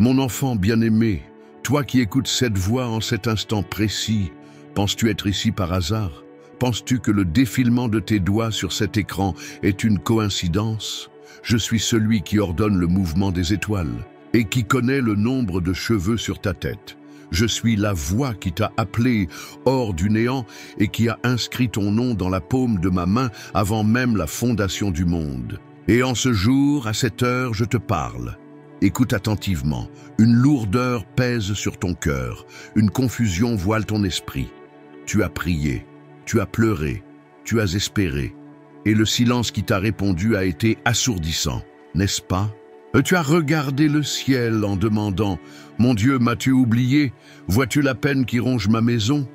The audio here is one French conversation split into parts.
Mon enfant bien-aimé, toi qui écoutes cette voix en cet instant précis, penses-tu être ici par hasard? Penses-tu que le défilement de tes doigts sur cet écran est une coïncidence? Je suis celui qui ordonne le mouvement des étoiles et qui connaît le nombre de cheveux sur ta tête. Je suis la voix qui t'a appelé hors du néant et qui a inscrit ton nom dans la paume de ma main avant même la fondation du monde. Et en ce jour, à cette heure, je te parle. Écoute attentivement. Une lourdeur pèse sur ton cœur. Une confusion voile ton esprit. Tu as prié, tu as pleuré, tu as espéré. Et le silence qui t'a répondu a été assourdissant, n'est-ce pas? Tu as regardé le ciel en demandant « Mon Dieu, m'as-tu oublié? Vois-tu la peine qui ronge ma maison ?»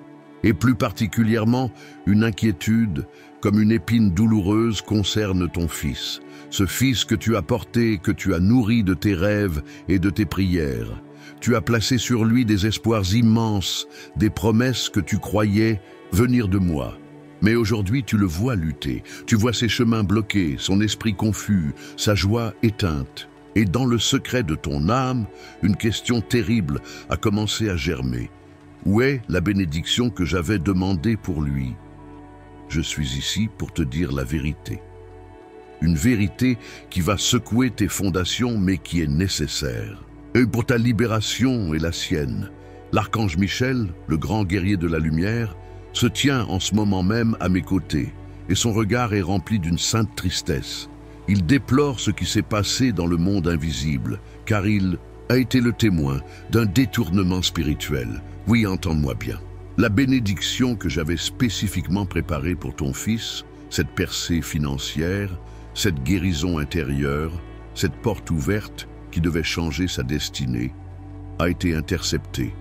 Et plus particulièrement, une inquiétude, comme une épine douloureuse, concerne ton fils. Ce fils que tu as porté, que tu as nourri de tes rêves et de tes prières. Tu as placé sur lui des espoirs immenses, des promesses que tu croyais venir de moi. Mais aujourd'hui, tu le vois lutter. Tu vois ses chemins bloqués, son esprit confus, sa joie éteinte. Et dans le secret de ton âme, une question terrible a commencé à germer. Où est la bénédiction que j'avais demandée pour lui? Je suis ici pour te dire la vérité. Une vérité qui va secouer tes fondations, mais qui est nécessaire. Et pour ta libération et la sienne, l'archange Michel, le grand guerrier de la lumière, se tient en ce moment même à mes côtés, et son regard est rempli d'une sainte tristesse. Il déplore ce qui s'est passé dans le monde invisible, car il a été le témoin d'un détournement spirituel. Oui, entends-moi bien. La bénédiction que j'avais spécifiquement préparée pour ton fils, cette percée financière, cette guérison intérieure, cette porte ouverte qui devait changer sa destinée, a été interceptée.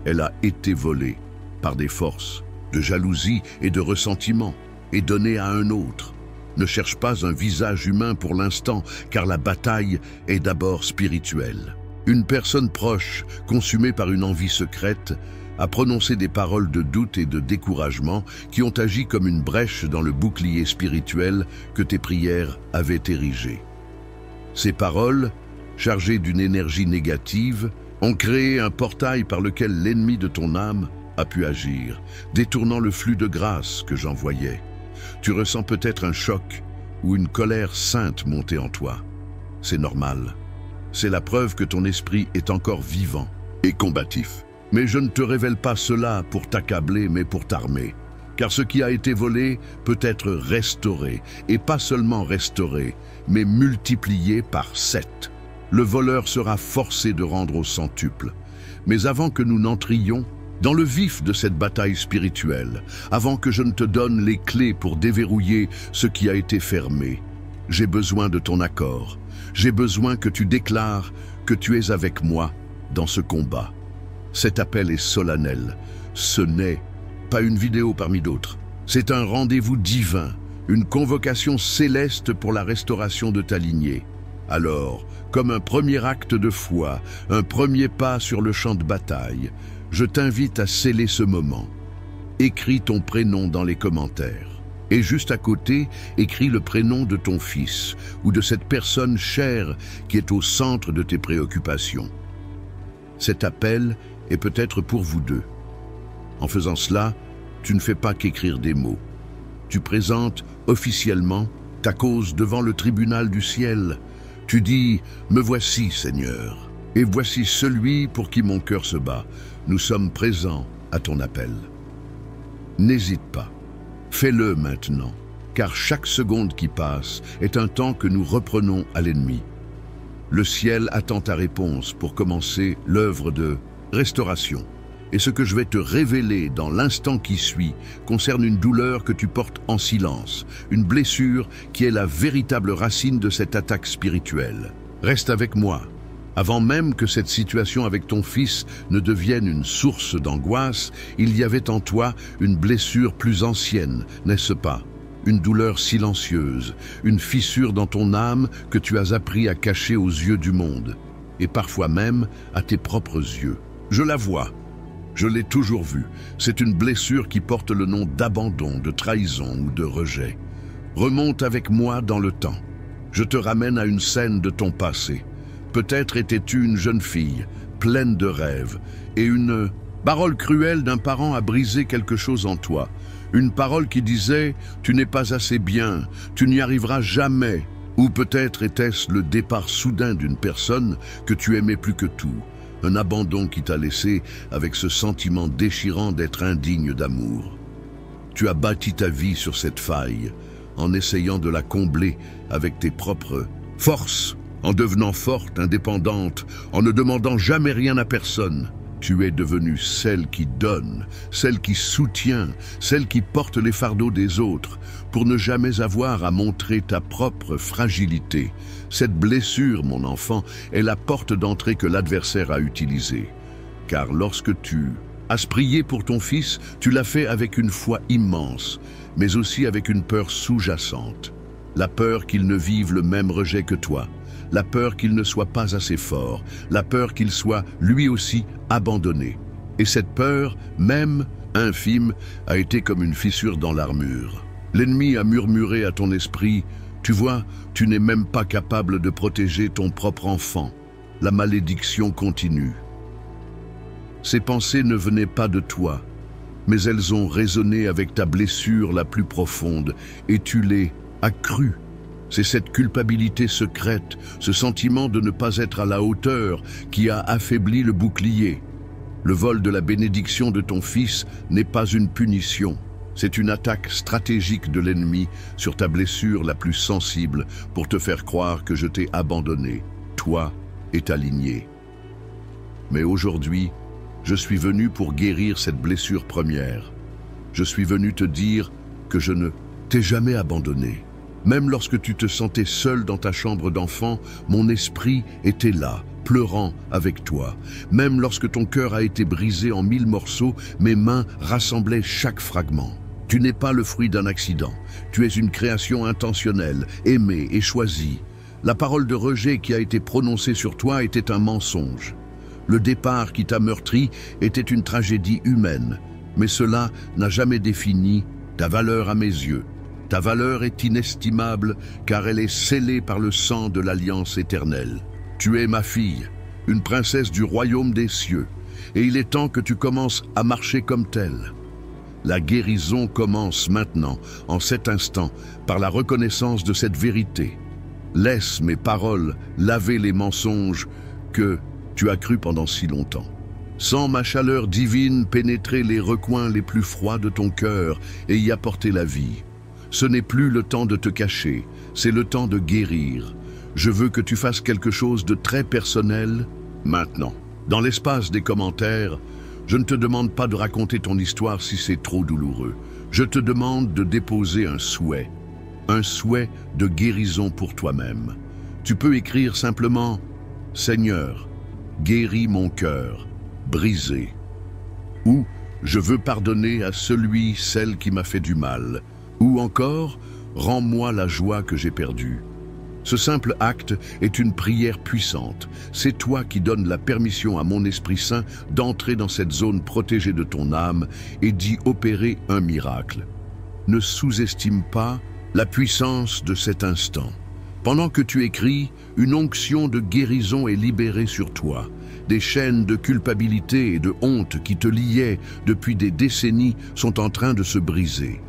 Elle a été volée par des forces de jalousie et de ressentiment et donnée à un autre. Ne cherche pas un visage humain pour l'instant, car la bataille est d'abord spirituelle. Une personne proche, consumée par une envie secrète, a prononcé des paroles de doute et de découragement qui ont agi comme une brèche dans le bouclier spirituel que tes prières avaient érigé. Ces paroles, chargées d'une énergie négative, ont créé un portail par lequel l'ennemi de ton âme a pu agir, détournant le flux de grâce que j'envoyais. Tu ressens peut-être un choc ou une colère sainte monter en toi. C'est normal. C'est la preuve que ton esprit est encore vivant et combatif. Mais je ne te révèle pas cela pour t'accabler, mais pour t'armer. Car ce qui a été volé peut être restauré, et pas seulement restauré, mais multiplié par 7. Le voleur sera forcé de rendre au centuple. Mais avant que nous n'entrions dans le vif de cette bataille spirituelle, avant que je ne te donne les clés pour déverrouiller ce qui a été fermé, j'ai besoin de ton accord. J'ai besoin que tu déclares que tu es avec moi dans ce combat. Cet appel est solennel. Ce n'est pas une vidéo parmi d'autres. C'est un rendez-vous divin, une convocation céleste pour la restauration de ta lignée. Alors, comme un premier acte de foi, un premier pas sur le champ de bataille, je t'invite à sceller ce moment. Écris ton prénom dans les commentaires. Et juste à côté, écris le prénom de ton fils ou de cette personne chère qui est au centre de tes préoccupations. Cet appel est peut-être pour vous deux. En faisant cela, tu ne fais pas qu'écrire des mots. Tu présentes officiellement ta cause devant le tribunal du ciel. Tu dis « Me voici, Seigneur, et voici celui pour qui mon cœur se bat. Nous sommes présents à ton appel. » N'hésite pas. Fais-le maintenant, car chaque seconde qui passe est un temps que nous reprenons à l'ennemi. Le ciel attend ta réponse pour commencer l'œuvre de restauration. Et ce que je vais te révéler dans l'instant qui suit concerne une douleur que tu portes en silence, une blessure qui est la véritable racine de cette attaque spirituelle. Reste avec moi. Avant même que cette situation avec ton fils ne devienne une source d'angoisse, il y avait en toi une blessure plus ancienne, n'est-ce pas? Une douleur silencieuse, une fissure dans ton âme que tu as appris à cacher aux yeux du monde, et parfois même à tes propres yeux. Je la vois, je l'ai toujours vue. C'est une blessure qui porte le nom d'abandon, de trahison ou de rejet. Remonte avec moi dans le temps. Je te ramène à une scène de ton passé. Peut-être étais-tu une jeune fille, pleine de rêves, et une parole cruelle d'un parent a brisé quelque chose en toi. Une parole qui disait « tu n'es pas assez bien, tu n'y arriveras jamais ». Ou peut-être était-ce le départ soudain d'une personne que tu aimais plus que tout. Un abandon qui t'a laissé avec ce sentiment déchirant d'être indigne d'amour. Tu as bâti ta vie sur cette faille, en essayant de la combler avec tes propres forces, en devenant forte, indépendante, en ne demandant jamais rien à personne. Tu es devenue celle qui donne, celle qui soutient, celle qui porte les fardeaux des autres, pour ne jamais avoir à montrer ta propre fragilité. Cette blessure, mon enfant, est la porte d'entrée que l'adversaire a utilisée. Car lorsque tu as prié pour ton fils, tu l'as fait avec une foi immense, mais aussi avec une peur sous-jacente. La peur qu'il ne vive le même rejet que toi. La peur qu'il ne soit pas assez fort, la peur qu'il soit lui aussi abandonné. Et cette peur, même infime, a été comme une fissure dans l'armure. L'ennemi a murmuré à ton esprit, « Tu vois, tu n'es même pas capable de protéger ton propre enfant. » La malédiction continue. Ces pensées ne venaient pas de toi, mais elles ont résonné avec ta blessure la plus profonde, et tu les as crues. C'est cette culpabilité secrète, ce sentiment de ne pas être à la hauteur qui a affaibli le bouclier. Le vol de la bénédiction de ton fils n'est pas une punition. C'est une attaque stratégique de l'ennemi sur ta blessure la plus sensible pour te faire croire que je t'ai abandonné, toi et ta lignée. Mais aujourd'hui, je suis venu pour guérir cette blessure première. Je suis venu te dire que je ne t'ai jamais abandonné. Même lorsque tu te sentais seul dans ta chambre d'enfant, mon esprit était là, pleurant avec toi. Même lorsque ton cœur a été brisé en 1000 morceaux, mes mains rassemblaient chaque fragment. Tu n'es pas le fruit d'un accident. Tu es une création intentionnelle, aimée et choisie. La parole de rejet qui a été prononcée sur toi était un mensonge. Le départ qui t'a meurtri était une tragédie humaine. Mais cela n'a jamais défini ta valeur à mes yeux. Ta valeur est inestimable car elle est scellée par le sang de l'alliance éternelle. Tu es ma fille, une princesse du royaume des cieux, et il est temps que tu commences à marcher comme telle. La guérison commence maintenant, en cet instant, par la reconnaissance de cette vérité. Laisse mes paroles laver les mensonges que tu as crus pendant si longtemps. Sens ma chaleur divine pénétrer les recoins les plus froids de ton cœur et y apporter la vie. Ce n'est plus le temps de te cacher, c'est le temps de guérir. Je veux que tu fasses quelque chose de très personnel maintenant. Dans l'espace des commentaires, je ne te demande pas de raconter ton histoire si c'est trop douloureux. Je te demande de déposer un souhait de guérison pour toi-même. Tu peux écrire simplement « Seigneur, guéris mon cœur, brisé » ou « Je veux pardonner à celui, celle qui m'a fait du mal » ou encore « Rends-moi la joie que j'ai perdue ». Ce simple acte est une prière puissante. C'est toi qui donnes la permission à mon Esprit Saint d'entrer dans cette zone protégée de ton âme et d'y opérer un miracle. Ne sous-estime pas la puissance de cet instant. Pendant que tu écris, une onction de guérison est libérée sur toi. Des chaînes de culpabilité et de honte qui te liaient depuis des décennies sont en train de se briser.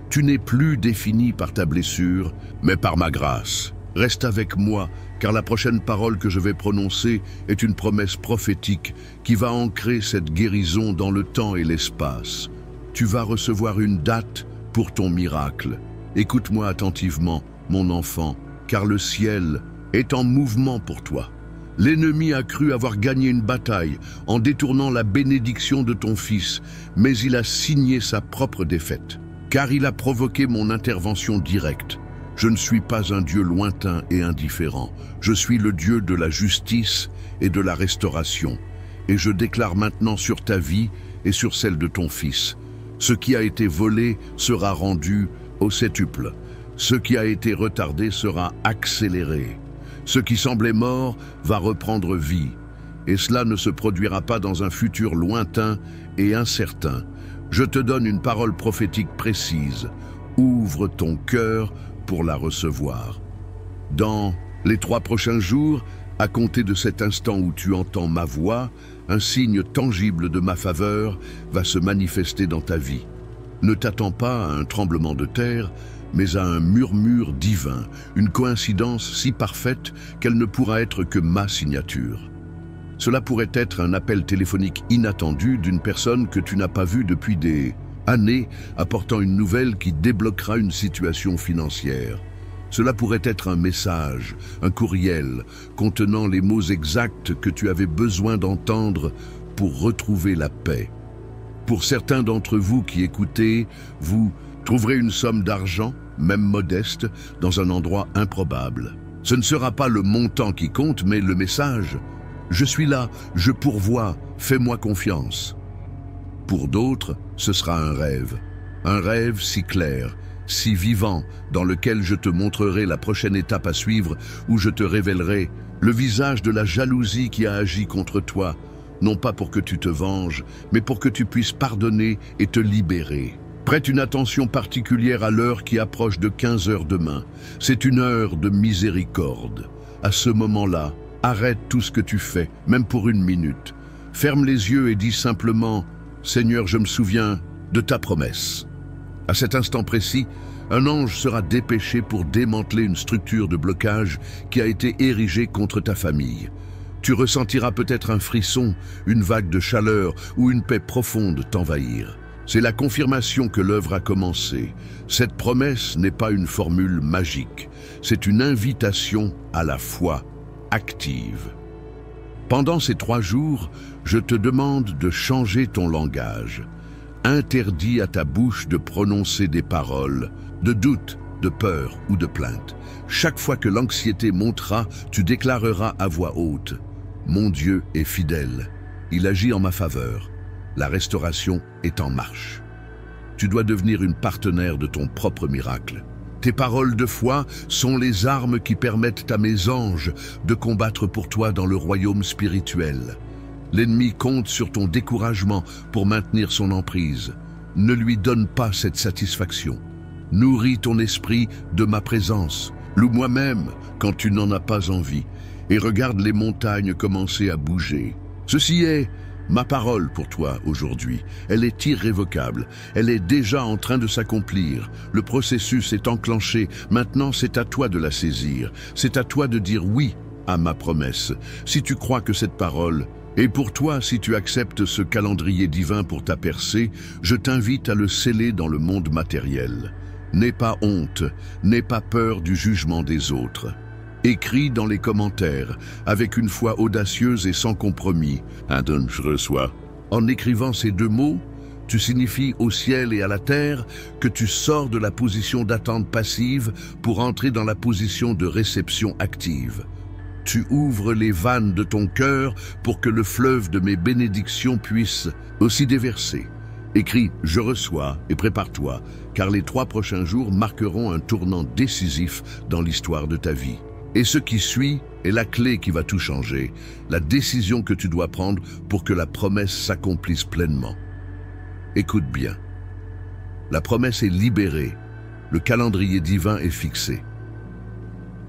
Tu n'es plus défini par ta blessure, mais par ma grâce. Reste avec moi, car la prochaine parole que je vais prononcer est une promesse prophétique qui va ancrer cette guérison dans le temps et l'espace. Tu vas recevoir une date pour ton miracle. Écoute-moi attentivement, mon enfant, car le ciel est en mouvement pour toi. L'ennemi a cru avoir gagné une bataille en détournant la bénédiction de ton fils, mais il a signé sa propre défaite, car il a provoqué mon intervention directe. Je ne suis pas un Dieu lointain et indifférent. Je suis le Dieu de la justice et de la restauration. Et je déclare maintenant sur ta vie et sur celle de ton fils. Ce qui a été volé sera rendu au septuple. Ce qui a été retardé sera accéléré. Ce qui semblait mort va reprendre vie. Et cela ne se produira pas dans un futur lointain et incertain. Je te donne une parole prophétique précise. Ouvre ton cœur pour la recevoir. Dans les 3 prochains jours, À compter de cet instant où tu entends ma voix, un signe tangible de ma faveur va se manifester dans ta vie. Ne t'attends pas à un tremblement de terre, mais à un murmure divin, une coïncidence si parfaite qu'elle ne pourra être que ma signature. Cela pourrait être un appel téléphonique inattendu d'une personne que tu n'as pas vue depuis des années, apportant une nouvelle qui débloquera une situation financière. Cela pourrait être un message, un courriel, contenant les mots exacts que tu avais besoin d'entendre pour retrouver la paix. Pour certains d'entre vous qui écoutez, vous trouverez une somme d'argent, même modeste, dans un endroit improbable. Ce ne sera pas le montant qui compte, mais le message. Je suis là, je pourvois, fais-moi confiance. Pour d'autres, ce sera un rêve si clair, si vivant, dans lequel je te montrerai la prochaine étape à suivre, où je te révélerai le visage de la jalousie qui a agi contre toi, non pas pour que tu te venges, mais pour que tu puisses pardonner et te libérer. Prête une attention particulière à l'heure qui approche de 15 heures demain. C'est une heure de miséricorde. À ce moment-là, arrête tout ce que tu fais, même pour une minute. Ferme les yeux et dis simplement « Seigneur, je me souviens de ta promesse ». À cet instant précis, un ange sera dépêché pour démanteler une structure de blocage qui a été érigée contre ta famille. Tu ressentiras peut-être un frisson, une vague de chaleur ou une paix profonde t'envahir. C'est la confirmation que l'œuvre a commencé. Cette promesse n'est pas une formule magique, c'est une invitation à la foi active. Pendant ces 3 jours, je te demande de changer ton langage. Interdis à ta bouche de prononcer des paroles, de doute, de peur ou de plainte. Chaque fois que l'anxiété montera, tu déclareras à voix haute « Mon Dieu est fidèle, il agit en ma faveur, la restauration est en marche ». Tu dois devenir une partenaire de ton propre miracle. Tes paroles de foi sont les armes qui permettent à mes anges de combattre pour toi dans le royaume spirituel. L'ennemi compte sur ton découragement pour maintenir son emprise. Ne lui donne pas cette satisfaction. Nourris ton esprit de ma présence. Loue moi-même quand tu n'en as pas envie. Et regarde les montagnes commencer à bouger. Ceci est ma parole pour toi aujourd'hui. Elle est irrévocable. Elle est déjà en train de s'accomplir. Le processus est enclenché. Maintenant, c'est à toi de la saisir. C'est à toi de dire oui à ma promesse. Si tu crois que cette parole et pour toi, si tu acceptes ce calendrier divin pour ta percée, je t'invite à le sceller dans le monde matériel. N'aie pas honte, n'aie pas peur du jugement des autres. Écris dans les commentaires, avec une foi audacieuse et sans compromis. Adonne, je reçois. En écrivant ces 2 mots, tu signifies au ciel et à la terre que tu sors de la position d'attente passive pour entrer dans la position de réception active. Tu ouvres les vannes de ton cœur pour que le fleuve de mes bénédictions puisse aussi déverser. Écris « Je reçois » et prépare-toi, car les 3 prochains jours marqueront un tournant décisif dans l'histoire de ta vie. Et ce qui suit est la clé qui va tout changer, la décision que tu dois prendre pour que la promesse s'accomplisse pleinement. Écoute bien. La promesse est libérée, le calendrier divin est fixé.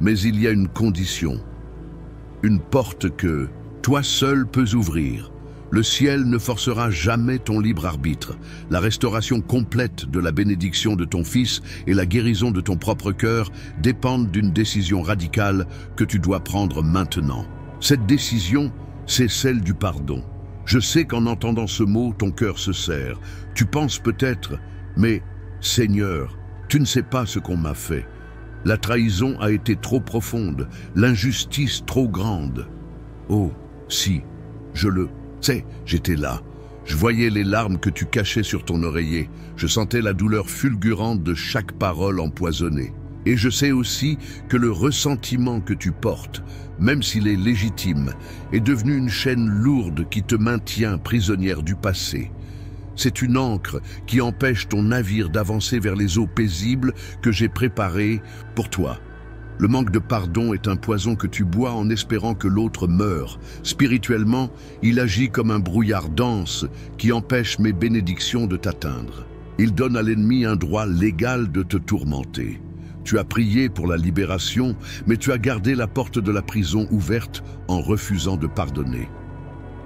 Mais il y a une condition. Une porte que toi seul peux ouvrir. Le ciel ne forcera jamais ton libre arbitre. La restauration complète de la bénédiction de ton fils et la guérison de ton propre cœur dépendent d'une décision radicale que tu dois prendre maintenant. Cette décision, c'est celle du pardon. Je sais qu'en entendant ce mot, ton cœur se serre. Tu penses peut-être, mais Seigneur, tu ne sais pas ce qu'on m'a fait. La trahison a été trop profonde, l'injustice trop grande. Oh, si, je le sais, j'étais là. Je voyais les larmes que tu cachais sur ton oreiller. Je sentais la douleur fulgurante de chaque parole empoisonnée. Et je sais aussi que le ressentiment que tu portes, même s'il est légitime, est devenu une chaîne lourde qui te maintient prisonnière du passé. C'est une ancre qui empêche ton navire d'avancer vers les eaux paisibles que j'ai préparées pour toi. Le manque de pardon est un poison que tu bois en espérant que l'autre meure. Spirituellement, il agit comme un brouillard dense qui empêche mes bénédictions de t'atteindre. Il donne à l'ennemi un droit légal de te tourmenter. Tu as prié pour la libération, mais tu as gardé la porte de la prison ouverte en refusant de pardonner.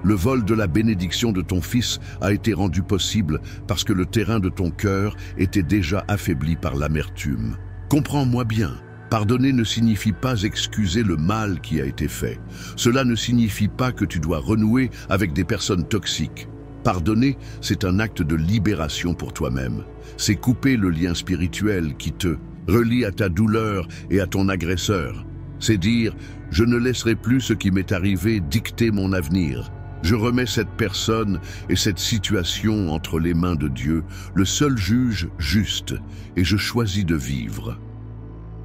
Le vol de la bénédiction de ton fils a été rendu possible parce que le terrain de ton cœur était déjà affaibli par l'amertume. Comprends-moi bien, pardonner ne signifie pas excuser le mal qui a été fait. Cela ne signifie pas que tu dois renouer avec des personnes toxiques. Pardonner, c'est un acte de libération pour toi-même. C'est couper le lien spirituel qui te relie à ta douleur et à ton agresseur. C'est dire, je ne laisserai plus ce qui m'est arrivé dicter mon avenir. Je remets cette personne et cette situation entre les mains de Dieu, le seul juge juste, et je choisis de vivre.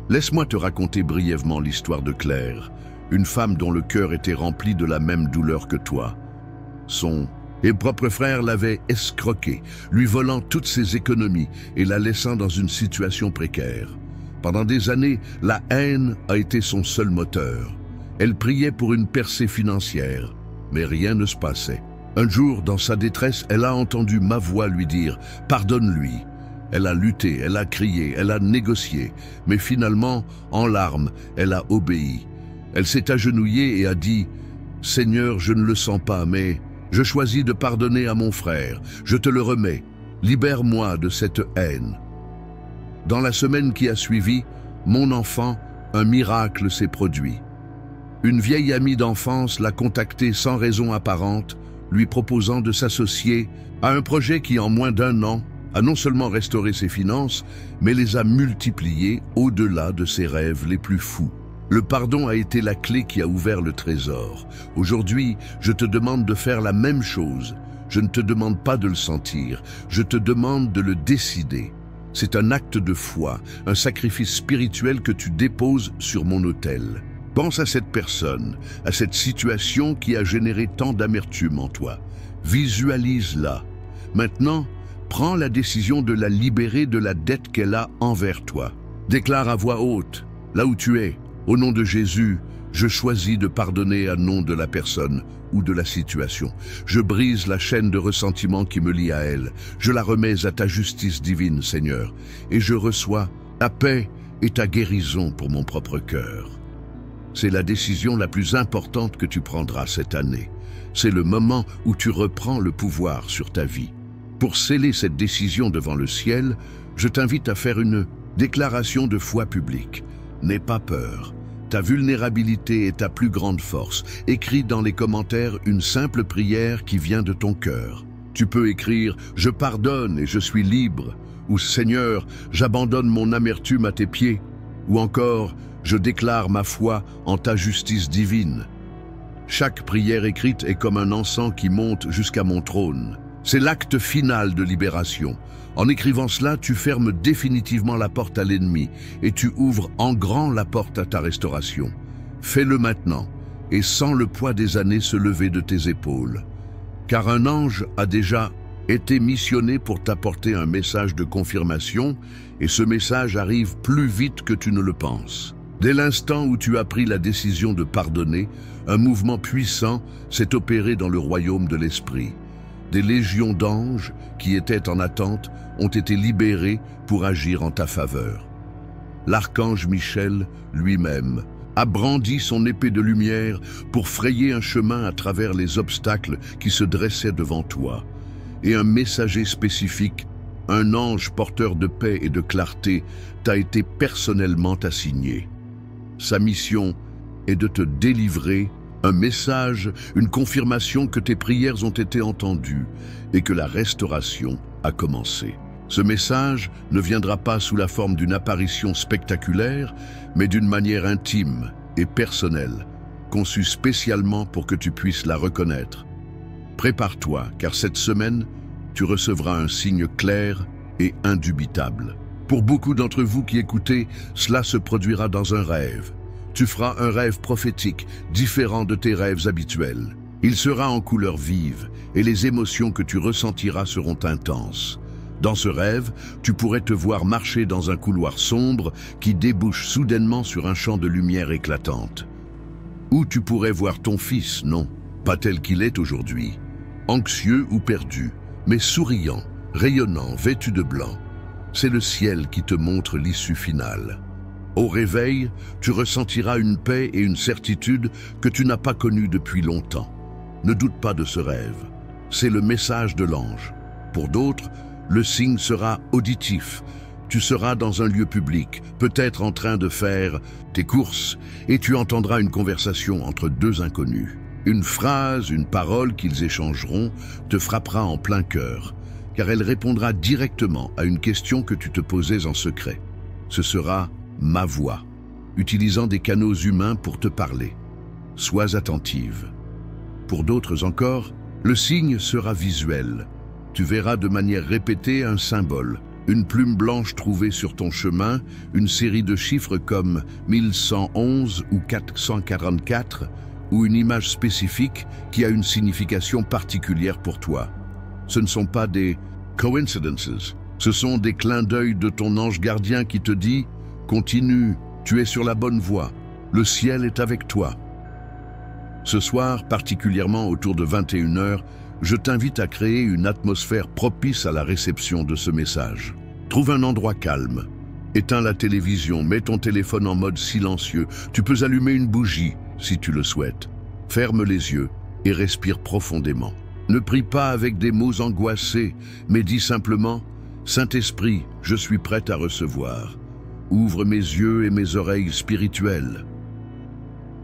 Laisse-moi te raconter brièvement l'histoire de Claire, une femme dont le cœur était rempli de la même douleur que toi. Son propre frère l'avait escroquée, lui volant toutes ses économies et la laissant dans une situation précaire. Pendant des années, la haine a été son seul moteur. Elle priait pour une percée financière, mais rien ne se passait. Un jour, dans sa détresse, elle a entendu ma voix lui dire « Pardonne-lui ». Elle a lutté, elle a crié, elle a négocié, mais finalement, en larmes, elle a obéi. Elle s'est agenouillée et a dit « Seigneur, je ne le sens pas, mais je choisis de pardonner à mon frère. Je te le remets. Libère-moi de cette haine. » Dans la semaine qui a suivi, mon enfant, un miracle s'est produit. Une vieille amie d'enfance l'a contacté sans raison apparente, lui proposant de s'associer à un projet qui, en moins d'1 an, a non seulement restauré ses finances, mais les a multipliées au-delà de ses rêves les plus fous. Le pardon a été la clé qui a ouvert le trésor. Aujourd'hui, je te demande de faire la même chose. Je ne te demande pas de le sentir, je te demande de le décider. C'est un acte de foi, un sacrifice spirituel que tu déposes sur mon autel. Pense à cette personne, à cette situation qui a généré tant d'amertume en toi. Visualise-la. Maintenant, prends la décision de la libérer de la dette qu'elle a envers toi. Déclare à voix haute, là où tu es, au nom de Jésus, je choisis de pardonner à nom de la personne ou de la situation. Je brise la chaîne de ressentiment qui me lie à elle. Je la remets à ta justice divine, Seigneur, et je reçois ta paix et ta guérison pour mon propre cœur. C'est la décision la plus importante que tu prendras cette année. C'est le moment où tu reprends le pouvoir sur ta vie. Pour sceller cette décision devant le ciel, je t'invite à faire une déclaration de foi publique. N'aie pas peur. Ta vulnérabilité est ta plus grande force. Écris dans les commentaires une simple prière qui vient de ton cœur. Tu peux écrire « Je pardonne et je suis libre » ou « Seigneur, j'abandonne mon amertume à tes pieds » ou encore « Je déclare ma foi en ta justice divine ». Chaque prière écrite est comme un encens qui monte jusqu'à mon trône. C'est l'acte final de libération. En écrivant cela, tu fermes définitivement la porte à l'ennemi et tu ouvres en grand la porte à ta restauration. Fais-le maintenant et sens le poids des années se lever de tes épaules. Car un ange a déjà été missionné pour t'apporter un message de confirmation et ce message arrive plus vite que tu ne le penses. Dès l'instant où tu as pris la décision de pardonner, un mouvement puissant s'est opéré dans le royaume de l'esprit. Des légions d'anges qui étaient en attente ont été libérés pour agir en ta faveur. L'archange Michel lui-même a brandi son épée de lumière pour frayer un chemin à travers les obstacles qui se dressaient devant toi. Et un messager spécifique, un ange porteur de paix et de clarté, t'a été personnellement assigné. Sa mission est de te délivrer, un message, une confirmation que tes prières ont été entendues et que la restauration a commencé. Ce message ne viendra pas sous la forme d'une apparition spectaculaire, mais d'une manière intime et personnelle, conçue spécialement pour que tu puisses la reconnaître. Prépare-toi, car cette semaine, tu recevras un signe clair et indubitable. Pour beaucoup d'entre vous qui écoutez, cela se produira dans un rêve. Tu feras un rêve prophétique, différent de tes rêves habituels. Il sera en couleur vive et les émotions que tu ressentiras seront intenses. Dans ce rêve, tu pourrais te voir marcher dans un couloir sombre qui débouche soudainement sur un champ de lumière éclatante. Ou tu pourrais voir ton fils, non, pas tel qu'il est aujourd'hui, anxieux ou perdu, mais souriant, rayonnant, vêtu de blanc. C'est le ciel qui te montre l'issue finale. Au réveil, tu ressentiras une paix et une certitude que tu n'as pas connues depuis longtemps. Ne doute pas de ce rêve. C'est le message de l'ange. Pour d'autres, le signe sera auditif. Tu seras dans un lieu public, peut-être en train de faire tes courses, et tu entendras une conversation entre deux inconnus. Une phrase, une parole qu'ils échangeront te frappera en plein cœur, car elle répondra directement à une question que tu te posais en secret. Ce sera ma voix, utilisant des canaux humains pour te parler. Sois attentive. Pour d'autres encore, le signe sera visuel. Tu verras de manière répétée un symbole, une plume blanche trouvée sur ton chemin, une série de chiffres comme 1111 ou 444, ou une image spécifique qui a une signification particulière pour toi. Ce ne sont pas des coincidences, ce sont des clins d'œil de ton ange gardien qui te dit « Continue, tu es sur la bonne voie, le ciel est avec toi ». Ce soir, particulièrement autour de 21h, je t'invite à créer une atmosphère propice à la réception de ce message. Trouve un endroit calme. Éteins la télévision, mets ton téléphone en mode silencieux. Tu peux allumer une bougie, si tu le souhaites. Ferme les yeux et respire profondément. Ne prie pas avec des mots angoissés, mais dis simplement « Saint-Esprit, je suis prête à recevoir. Ouvre mes yeux et mes oreilles spirituelles. »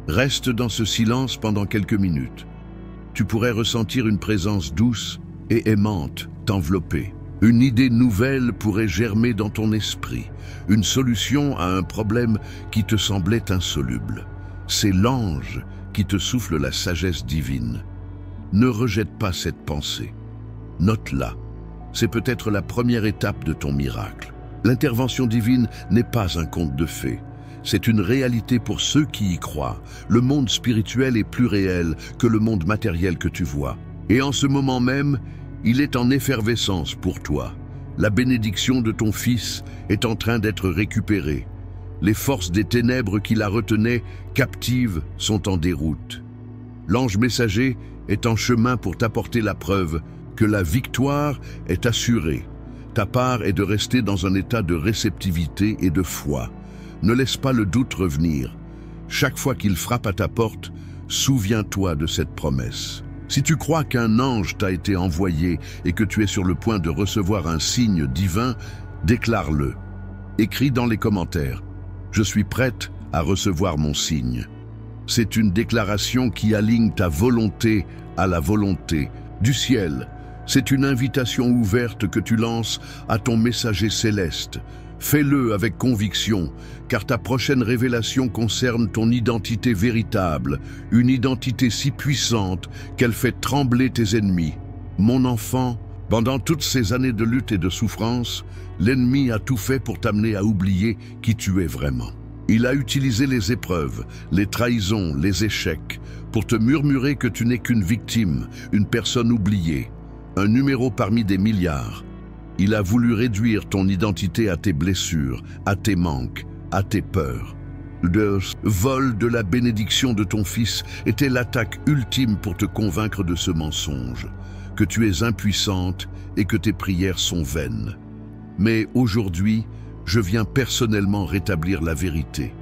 Reste dans ce silence pendant quelques minutes. Tu pourrais ressentir une présence douce et aimante t'envelopper. Une idée nouvelle pourrait germer dans ton esprit, une solution à un problème qui te semblait insoluble. C'est l'ange qui te souffle la sagesse divine. Ne rejette pas cette pensée. Note-la. C'est peut-être la première étape de ton miracle. L'intervention divine n'est pas un conte de fées. C'est une réalité pour ceux qui y croient. Le monde spirituel est plus réel que le monde matériel que tu vois. Et en ce moment même, il est en effervescence pour toi. La bénédiction de ton fils est en train d'être récupérée. Les forces des ténèbres qui la retenaient captive sont en déroute. L'ange messager est en chemin pour t'apporter la preuve que la victoire est assurée. Ta part est de rester dans un état de réceptivité et de foi. Ne laisse pas le doute revenir. Chaque fois qu'il frappe à ta porte, souviens-toi de cette promesse. Si tu crois qu'un ange t'a été envoyé et que tu es sur le point de recevoir un signe divin, déclare-le. Écris dans les commentaires « Je suis prête à recevoir mon signe ». C'est une déclaration qui aligne ta volonté à la volonté du ciel. C'est une invitation ouverte que tu lances à ton messager céleste. Fais-le avec conviction, car ta prochaine révélation concerne ton identité véritable, une identité si puissante qu'elle fait trembler tes ennemis. Mon enfant, pendant toutes ces années de lutte et de souffrance, l'ennemi a tout fait pour t'amener à oublier qui tu es vraiment. Il a utilisé les épreuves, les trahisons, les échecs, pour te murmurer que tu n'es qu'une victime, une personne oubliée, un numéro parmi des milliards. Il a voulu réduire ton identité à tes blessures, à tes manques, à tes peurs. Le vol de la bénédiction de ton fils était l'attaque ultime pour te convaincre de ce mensonge, que tu es impuissante et que tes prières sont vaines. Mais aujourd'hui, je viens personnellement rétablir la vérité.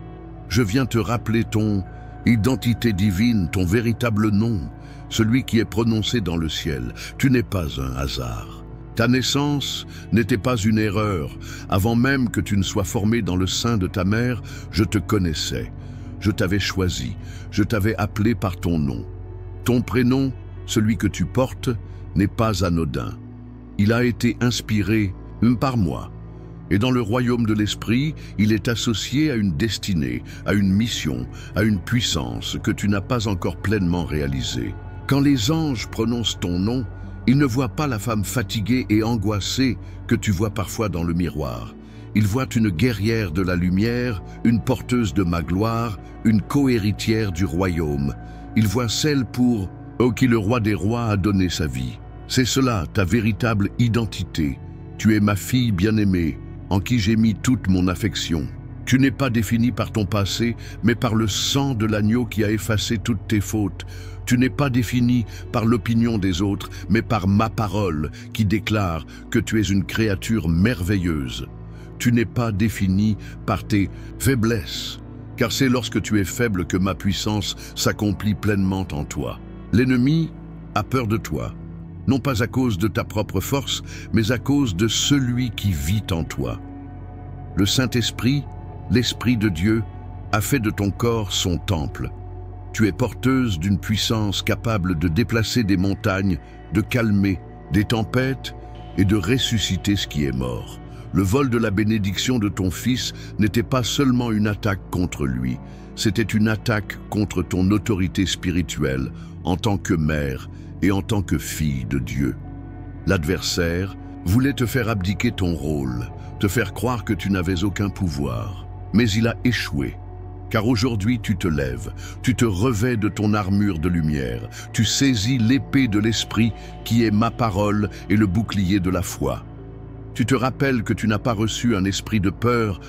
Je viens te rappeler ton identité divine, ton véritable nom, celui qui est prononcé dans le ciel. Tu n'es pas un hasard. Ta naissance n'était pas une erreur. Avant même que tu ne sois formé dans le sein de ta mère, je te connaissais. Je t'avais choisi, je t'avais appelé par ton nom. Ton prénom, celui que tu portes, n'est pas anodin. Il a été inspiré par moi. Et dans le royaume de l'esprit, il est associé à une destinée, à une mission, à une puissance que tu n'as pas encore pleinement réalisée. Quand les anges prononcent ton nom, ils ne voient pas la femme fatiguée et angoissée que tu vois parfois dans le miroir. Ils voient une guerrière de la lumière, une porteuse de ma gloire, une co-héritière du royaume. Ils voient celle pour qui le roi des rois a donné sa vie. C'est cela, ta véritable identité. Tu es ma fille bien-aimée, en qui j'ai mis toute mon affection. Tu n'es pas défini par ton passé, mais par le sang de l'agneau qui a effacé toutes tes fautes. Tu n'es pas défini par l'opinion des autres, mais par ma parole qui déclare que tu es une créature merveilleuse. Tu n'es pas défini par tes faiblesses, car c'est lorsque tu es faible que ma puissance s'accomplit pleinement en toi. L'ennemi a peur de toi, non pas à cause de ta propre force, mais à cause de celui qui vit en toi. Le Saint-Esprit, l'Esprit de Dieu, a fait de ton corps son temple. Tu es porteuse d'une puissance capable de déplacer des montagnes, de calmer des tempêtes et de ressusciter ce qui est mort. Le vol de la bénédiction de ton fils n'était pas seulement une attaque contre lui, c'était une attaque contre ton autorité spirituelle en tant que mère et en tant que fille de Dieu. L'adversaire voulait te faire abdiquer ton rôle, te faire croire que tu n'avais aucun pouvoir. Mais il a échoué, car aujourd'hui tu te lèves, tu te revêts de ton armure de lumière, tu saisis l'épée de l'Esprit qui est ma parole et le bouclier de la foi. Tu te rappelles que tu n'as pas reçu un esprit de peur,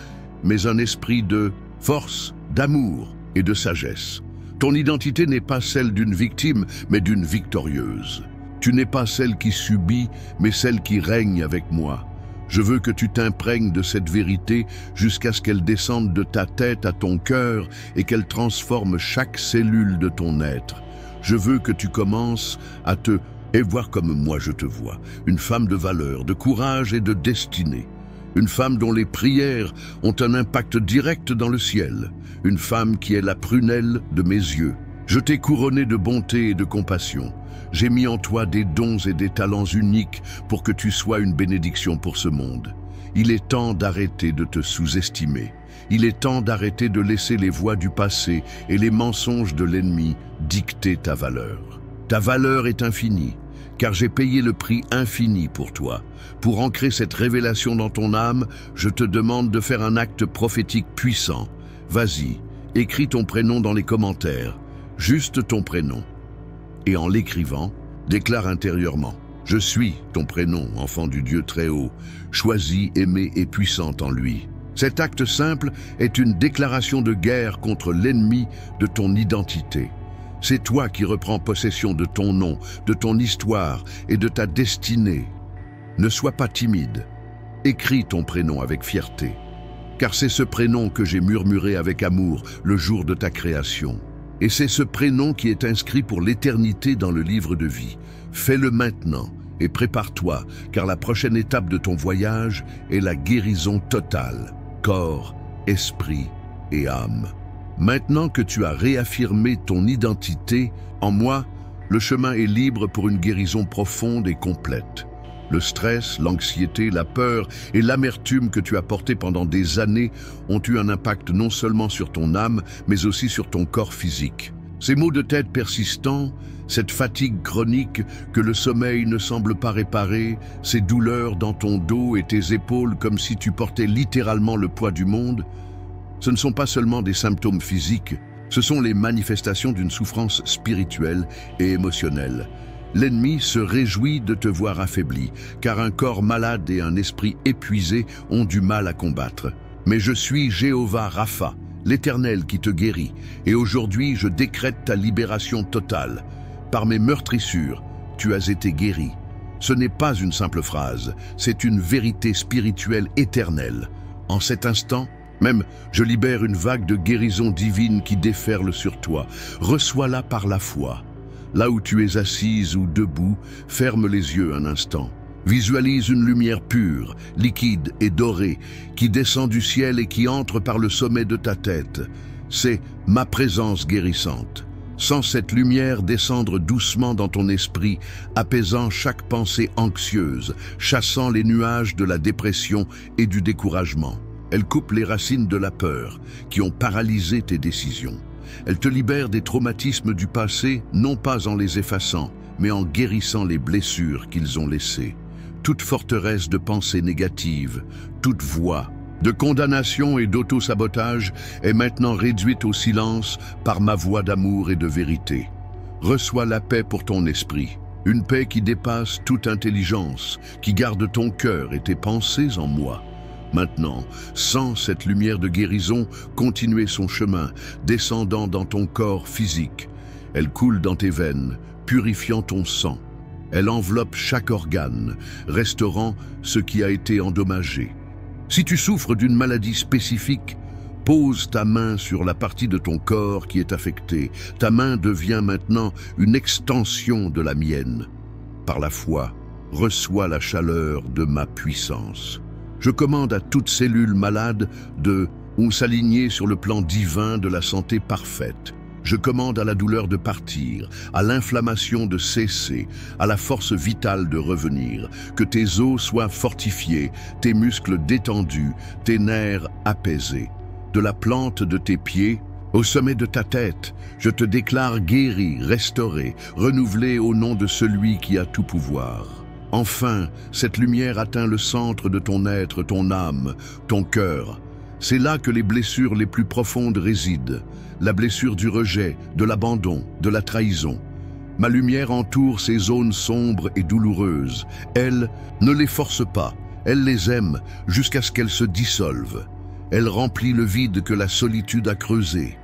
mais un esprit de force, d'amour et de sagesse. Ton identité n'est pas celle d'une victime, mais d'une victorieuse. Tu n'es pas celle qui subit, mais celle qui règne avec moi. Je veux que tu t'imprègnes de cette vérité jusqu'à ce qu'elle descende de ta tête à ton cœur et qu'elle transforme chaque cellule de ton être. Je veux que tu commences à te voir comme moi je te vois, une femme de valeur, de courage et de destinée. Une femme dont les prières ont un impact direct dans le ciel. Une femme qui est la prunelle de mes yeux. Je t'ai couronné de bonté et de compassion. J'ai mis en toi des dons et des talents uniques pour que tu sois une bénédiction pour ce monde. Il est temps d'arrêter de te sous-estimer. Il est temps d'arrêter de laisser les voix du passé et les mensonges de l'ennemi dicter ta valeur. Ta valeur est infinie, car j'ai payé le prix infini pour toi. Pour ancrer cette révélation dans ton âme, je te demande de faire un acte prophétique puissant. Vas-y, écris ton prénom dans les commentaires, juste ton prénom. Et en l'écrivant, déclare intérieurement: je suis ton prénom, enfant du Dieu très haut, choisi, aimé et puissant en lui. Cet acte simple est une déclaration de guerre contre l'ennemi de ton identité. C'est toi qui reprends possession de ton nom, de ton histoire et de ta destinée. Ne sois pas timide. Écris ton prénom avec fierté, car c'est ce prénom que j'ai murmuré avec amour le jour de ta création. Et c'est ce prénom qui est inscrit pour l'éternité dans le livre de vie. Fais-le maintenant et prépare-toi, car la prochaine étape de ton voyage est la guérison totale, corps, esprit et âme. Maintenant que tu as réaffirmé ton identité, en moi, le chemin est libre pour une guérison profonde et complète. Le stress, l'anxiété, la peur et l'amertume que tu as portées pendant des années ont eu un impact non seulement sur ton âme, mais aussi sur ton corps physique. Ces maux de tête persistants, cette fatigue chronique que le sommeil ne semble pas réparer, ces douleurs dans ton dos et tes épaules comme si tu portais littéralement le poids du monde, ce ne sont pas seulement des symptômes physiques, ce sont les manifestations d'une souffrance spirituelle et émotionnelle. L'ennemi se réjouit de te voir affaibli, car un corps malade et un esprit épuisé ont du mal à combattre. Mais je suis Jéhovah Rapha, l'Éternel qui te guérit, et aujourd'hui je décrète ta libération totale. Par mes meurtrissures, tu as été guéri. Ce n'est pas une simple phrase, c'est une vérité spirituelle éternelle. En cet instant, même, je libère une vague de guérison divine qui déferle sur toi. Reçois-la par la foi. Là où tu es assise ou debout, ferme les yeux un instant. Visualise une lumière pure, liquide et dorée, qui descend du ciel et qui entre par le sommet de ta tête. C'est ma présence guérissante. Sens cette lumière descendre doucement dans ton esprit, apaisant chaque pensée anxieuse, chassant les nuages de la dépression et du découragement. Elle coupe les racines de la peur, qui ont paralysé tes décisions. Elle te libère des traumatismes du passé, non pas en les effaçant, mais en guérissant les blessures qu'ils ont laissées. Toute forteresse de pensées négatives, toute voix de condamnation et d'auto-sabotage est maintenant réduite au silence par ma voix d'amour et de vérité. Reçois la paix pour ton esprit, une paix qui dépasse toute intelligence, qui garde ton cœur et tes pensées en moi. Maintenant, sens cette lumière de guérison continuer son chemin, descendant dans ton corps physique. Elle coule dans tes veines, purifiant ton sang. Elle enveloppe chaque organe, restaurant ce qui a été endommagé. Si tu souffres d'une maladie spécifique, pose ta main sur la partie de ton corps qui est affectée. Ta main devient maintenant une extension de la mienne. Par la foi, reçois la chaleur de ma puissance. Je commande à toute cellule malade de s'aligner sur le plan divin de la santé parfaite. Je commande à la douleur de partir, à l'inflammation de cesser, à la force vitale de revenir, que tes os soient fortifiés, tes muscles détendus, tes nerfs apaisés. De la plante de tes pieds au sommet de ta tête, je te déclare guéri, restauré, renouvelé au nom de celui qui a tout pouvoir. Enfin, cette lumière atteint le centre de ton être, ton âme, ton cœur. C'est là que les blessures les plus profondes résident. La blessure du rejet, de l'abandon, de la trahison. Ma lumière entoure ces zones sombres et douloureuses. Elle ne les force pas, elle les aime jusqu'à ce qu'elles se dissolvent. Elle remplit le vide que la solitude a creusé.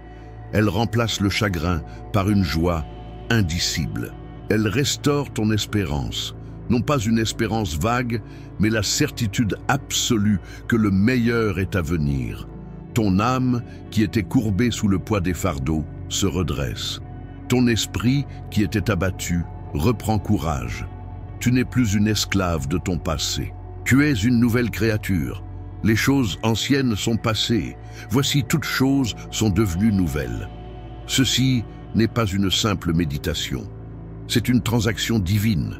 Elle remplace le chagrin par une joie indicible. Elle restaure ton espérance. Non pas une espérance vague, mais la certitude absolue que le meilleur est à venir. Ton âme, qui était courbée sous le poids des fardeaux, se redresse. Ton esprit, qui était abattu, reprend courage. Tu n'es plus une esclave de ton passé. Tu es une nouvelle créature. Les choses anciennes sont passées. Voici toutes choses sont devenues nouvelles. Ceci n'est pas une simple méditation. C'est une transaction divine.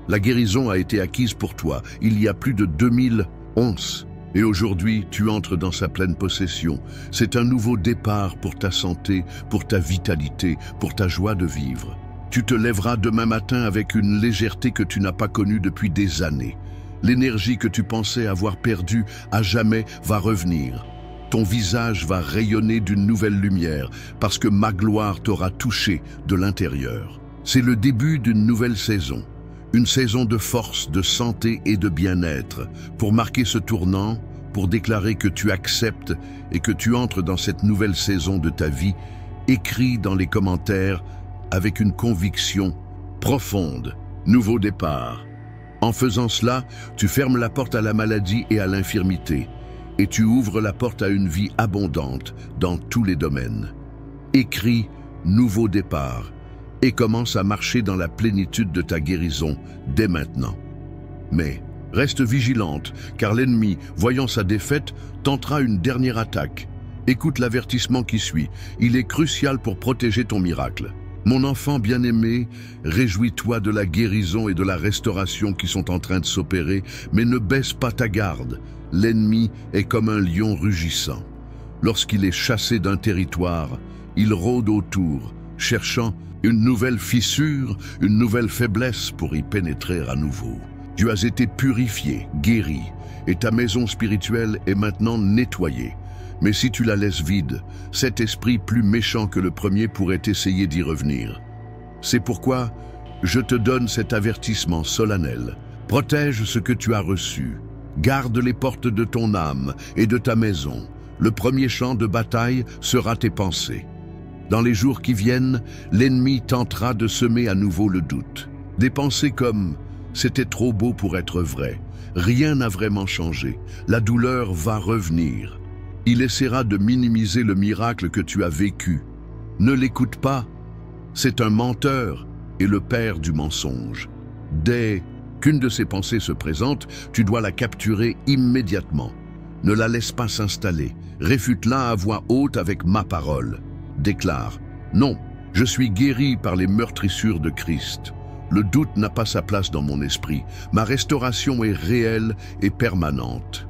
La guérison a été acquise pour toi il y a plus de 2011. Et aujourd'hui, tu entres dans sa pleine possession. C'est un nouveau départ pour ta santé, pour ta vitalité, pour ta joie de vivre. Tu te lèveras demain matin avec une légèreté que tu n'as pas connue depuis des années. L'énergie que tu pensais avoir perdue à jamais va revenir. Ton visage va rayonner d'une nouvelle lumière parce que ma gloire t'aura touché de l'intérieur. C'est le début d'une nouvelle saison. Une saison de force, de santé et de bien-être. Pour marquer ce tournant, pour déclarer que tu acceptes et que tu entres dans cette nouvelle saison de ta vie, écris dans les commentaires avec une conviction profonde. Nouveau départ. En faisant cela, tu fermes la porte à la maladie et à l'infirmité, et tu ouvres la porte à une vie abondante dans tous les domaines. Écris nouveau départ et commence à marcher dans la plénitude de ta guérison dès maintenant. Mais reste vigilante, car l'ennemi, voyant sa défaite, tentera une dernière attaque. Écoute l'avertissement qui suit. Il est crucial pour protéger ton miracle. Mon enfant bien-aimé, réjouis-toi de la guérison et de la restauration qui sont en train de s'opérer, mais ne baisse pas ta garde. L'ennemi est comme un lion rugissant. Lorsqu'il est chassé d'un territoire, il rôde autour, cherchant une nouvelle fissure, une nouvelle faiblesse pour y pénétrer à nouveau. Tu as été purifié, guéri, et ta maison spirituelle est maintenant nettoyée. Mais si tu la laisses vide, cet esprit plus méchant que le premier pourrait essayer d'y revenir. C'est pourquoi je te donne cet avertissement solennel. Protège ce que tu as reçu. Garde les portes de ton âme et de ta maison. Le premier champ de bataille sera tes pensées. Dans les jours qui viennent, l'ennemi tentera de semer à nouveau le doute. Des pensées comme « c'était trop beau pour être vrai »,« rien n'a vraiment changé »,« la douleur va revenir ». Il essaiera de minimiser le miracle que tu as vécu. Ne l'écoute pas. C'est un menteur et le père du mensonge. Dès qu'une de ces pensées se présente, tu dois la capturer immédiatement. Ne la laisse pas s'installer. Réfute-la à voix haute avec ma parole. Déclare « Non, je suis guéri par les meurtrissures de Christ. Le doute n'a pas sa place dans mon esprit. Ma restauration est réelle et permanente. »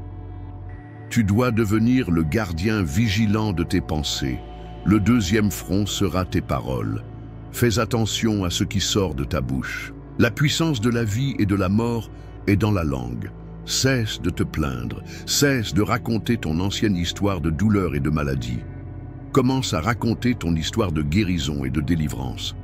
Tu dois devenir le gardien vigilant de tes pensées. Le deuxième front sera tes paroles. Fais attention à ce qui sort de ta bouche. La puissance de la vie et de la mort est dans la langue. Cesse de te plaindre, cesse de raconter ton ancienne histoire de douleur et de maladie. Commence à raconter ton histoire de guérison et de délivrance.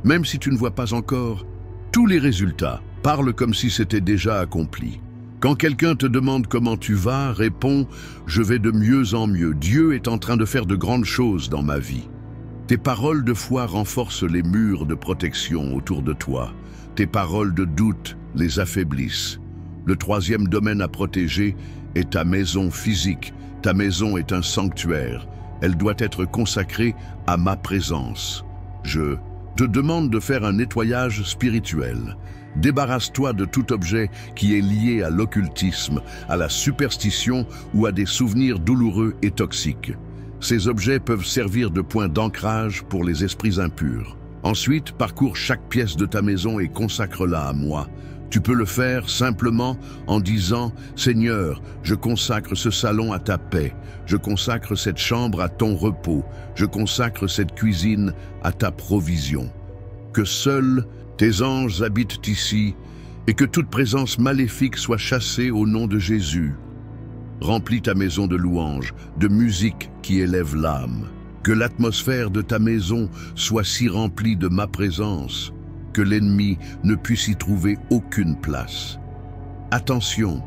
Même si tu ne vois pas encore tous les résultats, parle comme si c'était déjà accompli. Quand quelqu'un te demande comment tu vas, réponds « Je vais de mieux en mieux. Dieu est en train de faire de grandes choses dans ma vie. » Tes paroles de foi renforcent les murs de protection autour de toi. Tes paroles de doute les affaiblissent. Le troisième domaine à protéger est ta maison physique. Ta maison est un sanctuaire. Elle doit être consacrée à ma présence. Je te demande de faire un nettoyage spirituel. Débarrasse-toi de tout objet qui est lié à l'occultisme, à la superstition ou à des souvenirs douloureux et toxiques. Ces objets peuvent servir de point d'ancrage pour les esprits impurs. Ensuite, parcours chaque pièce de ta maison et consacre-la à moi. Tu peux le faire simplement en disant « Seigneur, je consacre ce salon à ta paix, je consacre cette chambre à ton repos, je consacre cette cuisine à ta provision. Que seuls tes anges habitent ici et que toute présence maléfique soit chassée au nom de Jésus. Remplis ta maison de louanges, de musique qui élève l'âme. Que l'atmosphère de ta maison soit si remplie de ma présence que l'ennemi ne puisse y trouver aucune place. Attention,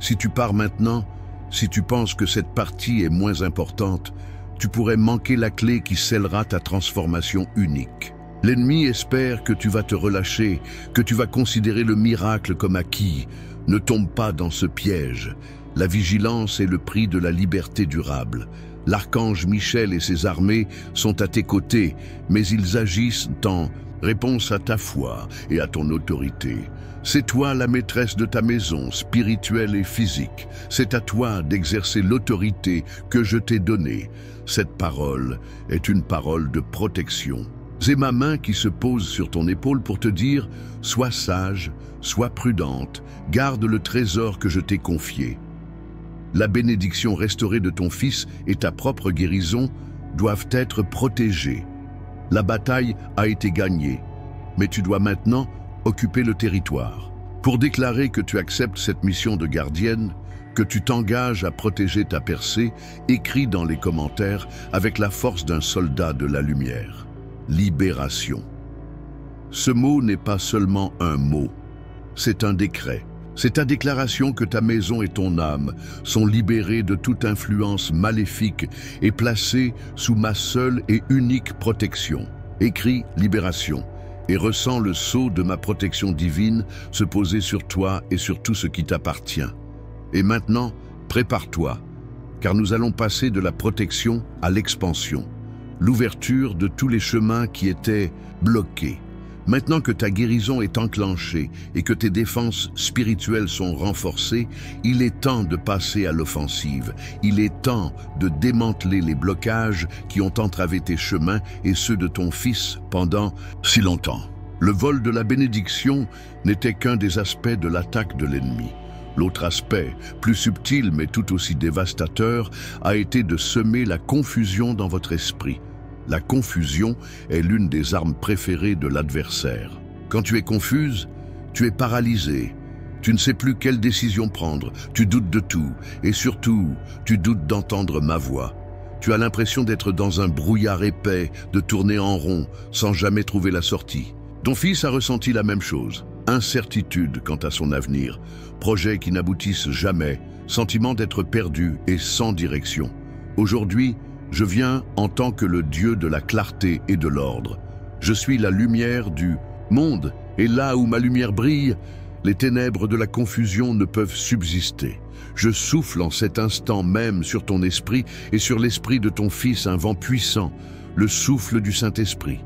si tu pars maintenant, si tu penses que cette partie est moins importante, tu pourrais manquer la clé qui scellera ta transformation unique. L'ennemi espère que tu vas te relâcher, que tu vas considérer le miracle comme acquis. Ne tombe pas dans ce piège. La vigilance est le prix de la liberté durable. L'archange Michel et ses armées sont à tes côtés, mais ils agissent en réponse à ta foi et à ton autorité. C'est toi la maîtresse de ta maison, spirituelle et physique. C'est à toi d'exercer l'autorité que je t'ai donnée. Cette parole est une parole de protection. C'est ma main qui se pose sur ton épaule pour te dire « Sois sage, sois prudente, garde le trésor que je t'ai confié ». La bénédiction restaurée de ton fils et ta propre guérison doivent être protégées. La bataille a été gagnée, mais tu dois maintenant occuper le territoire. Pour déclarer que tu acceptes cette mission de gardienne, que tu t'engages à protéger ta percée, écris dans les commentaires avec la force d'un soldat de la lumière. Libération. Ce mot n'est pas seulement un mot, c'est un décret. C'est ta déclaration que ta maison et ton âme sont libérées de toute influence maléfique et placées sous ma seule et unique protection. Écris « Libération » et ressens le sceau de ma protection divine se poser sur toi et sur tout ce qui t'appartient. Et maintenant, prépare-toi, car nous allons passer de la protection à l'expansion, l'ouverture de tous les chemins qui étaient bloqués. Maintenant que ta guérison est enclenchée et que tes défenses spirituelles sont renforcées, il est temps de passer à l'offensive. Il est temps de démanteler les blocages qui ont entravé tes chemins et ceux de ton fils pendant si longtemps. Le vol de la bénédiction n'était qu'un des aspects de l'attaque de l'ennemi. L'autre aspect, plus subtil mais tout aussi dévastateur, a été de semer la confusion dans votre esprit. La confusion est l'une des armes préférées de l'adversaire. Quand tu es confuse, tu es paralysé. Tu ne sais plus quelle décision prendre, tu doutes de tout et surtout, tu doutes d'entendre ma voix. Tu as l'impression d'être dans un brouillard épais, de tourner en rond sans jamais trouver la sortie. Ton fils a ressenti la même chose. Incertitude quant à son avenir, projets qui n'aboutissent jamais, sentiment d'être perdu et sans direction. Aujourd'hui, je viens en tant que le Dieu de la clarté et de l'ordre. Je suis la lumière du monde, et là où ma lumière brille, les ténèbres de la confusion ne peuvent subsister. Je souffle en cet instant même sur ton esprit et sur l'esprit de ton fils un vent puissant, le souffle du Saint-Esprit.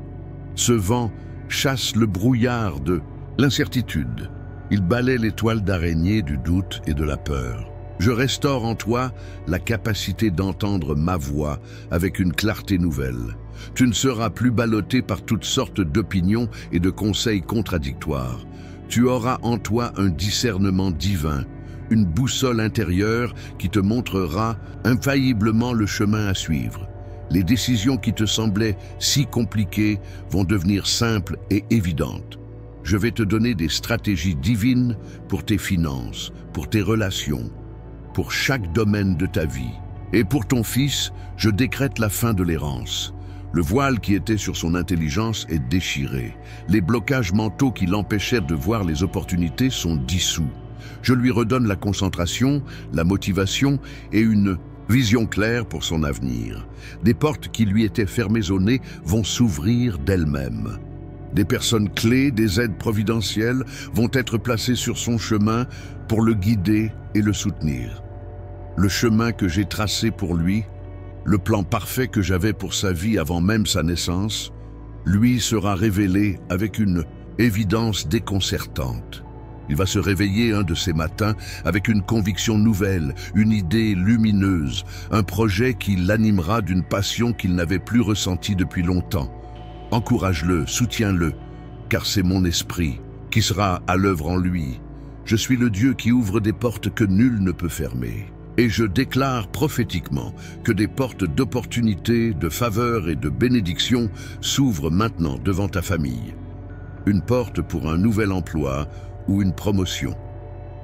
Ce vent chasse le brouillard de l'incertitude. Il balaie les toiles d'araignée du doute et de la peur. Je restaure en toi la capacité d'entendre ma voix avec une clarté nouvelle. Tu ne seras plus ballotté par toutes sortes d'opinions et de conseils contradictoires. Tu auras en toi un discernement divin, une boussole intérieure qui te montrera infailliblement le chemin à suivre. Les décisions qui te semblaient si compliquées vont devenir simples et évidentes. Je vais te donner des stratégies divines pour tes finances, pour tes relations, pour chaque domaine de ta vie. Et pour ton fils, je décrète la fin de l'errance. Le voile qui était sur son intelligence est déchiré. Les blocages mentaux qui l'empêchèrent de voir les opportunités sont dissous. Je lui redonne la concentration, la motivation et une vision claire pour son avenir. Des portes qui lui étaient fermées au nez vont s'ouvrir d'elles-mêmes. Des personnes clés, des aides providentielles vont être placées sur son chemin pour le guider et le soutenir. Le chemin que j'ai tracé pour lui, le plan parfait que j'avais pour sa vie avant même sa naissance, lui sera révélé avec une évidence déconcertante. Il va se réveiller un de ces matins avec une conviction nouvelle, une idée lumineuse, un projet qui l'animera d'une passion qu'il n'avait plus ressentie depuis longtemps. Encourage-le, soutiens-le, car c'est mon esprit qui sera à l'œuvre en lui. Je suis le Dieu qui ouvre des portes que nul ne peut fermer. Et je déclare prophétiquement que des portes d'opportunité, de faveur et de bénédiction s'ouvrent maintenant devant ta famille. Une porte pour un nouvel emploi ou une promotion.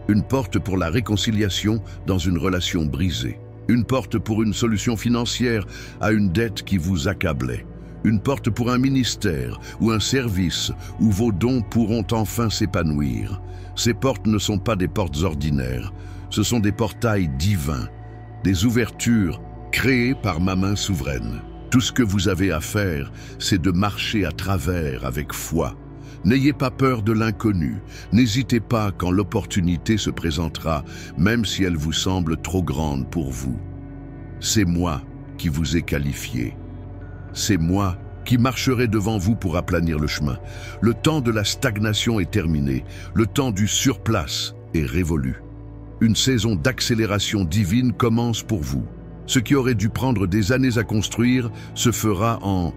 Une porte pour la réconciliation dans une relation brisée. Une porte pour une solution financière à une dette qui vous accablait. Une porte pour un ministère ou un service où vos dons pourront enfin s'épanouir. Ces portes ne sont pas des portes ordinaires. Ce sont des portails divins, des ouvertures créées par ma main souveraine. Tout ce que vous avez à faire, c'est de marcher à travers avec foi. N'ayez pas peur de l'inconnu. N'hésitez pas quand l'opportunité se présentera, même si elle vous semble trop grande pour vous. C'est moi qui vous ai qualifié. C'est moi qui marcherai devant vous pour aplanir le chemin. Le temps de la stagnation est terminé. Le temps du surplace est révolu. Une saison d'accélération divine commence pour vous. Ce qui aurait dû prendre des années à construire se fera en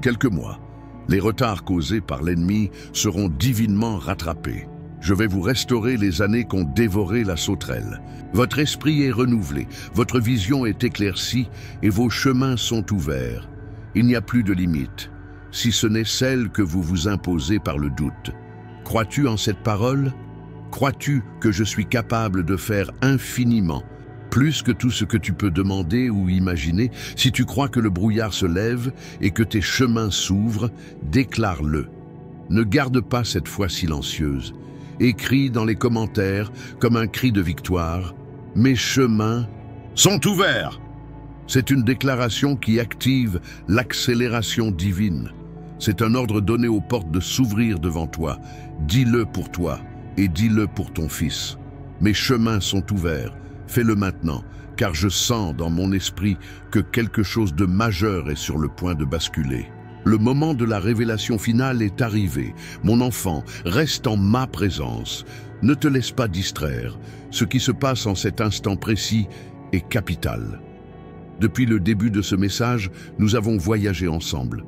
quelques mois. Les retards causés par l'ennemi seront divinement rattrapés. Je vais vous restaurer les années qu'ont dévoré la sauterelle. Votre esprit est renouvelé, votre vision est éclaircie et vos chemins sont ouverts. Il n'y a plus de limite, si ce n'est celle que vous vous imposez par le doute. Crois-tu en cette parole ? Crois-tu que je suis capable de faire infiniment, plus que tout ce que tu peux demander ou imaginer? Si tu crois que le brouillard se lève et que tes chemins s'ouvrent, déclare-le. Ne garde pas cette foi silencieuse. Écris dans les commentaires comme un cri de victoire « Mes chemins sont ouverts !» C'est une déclaration qui active l'accélération divine. C'est un ordre donné aux portes de s'ouvrir devant toi. Dis-le pour toi. Et dis-le pour ton fils. Mes chemins sont ouverts, fais-le maintenant, car je sens dans mon esprit que quelque chose de majeur est sur le point de basculer. Le moment de la révélation finale est arrivé. Mon enfant, reste en ma présence. Ne te laisse pas distraire. Ce qui se passe en cet instant précis est capital. Depuis le début de ce message, nous avons voyagé ensemble.